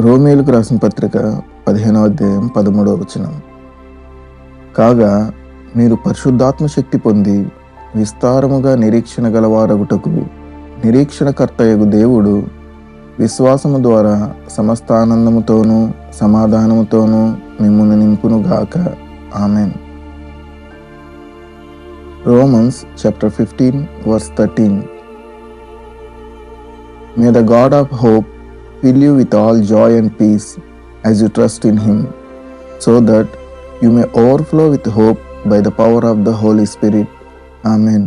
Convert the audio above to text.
రోమీయులకు రాసిన పత్రిక 15వ అధ్యాయం 13వ వచనం. కాగా మీరు పరిశుద్ధాత్మ శక్తి పొంది విస్తారముగా నిరీక్షణ గలవారగుటకు నిరీక్షణకర్తయగు దేవుడు విశ్వాసము ద్వారా సమస్త ఆనందముతోనూ సమాధానముతోనూ మిమ్మును నింపునుగాక. Amen. Romans chapter 15 verse 13. May the God of hope fill you with all joy and peace as you trust in Him, so that you may overflow with hope by the power of the Holy Spirit. Amen.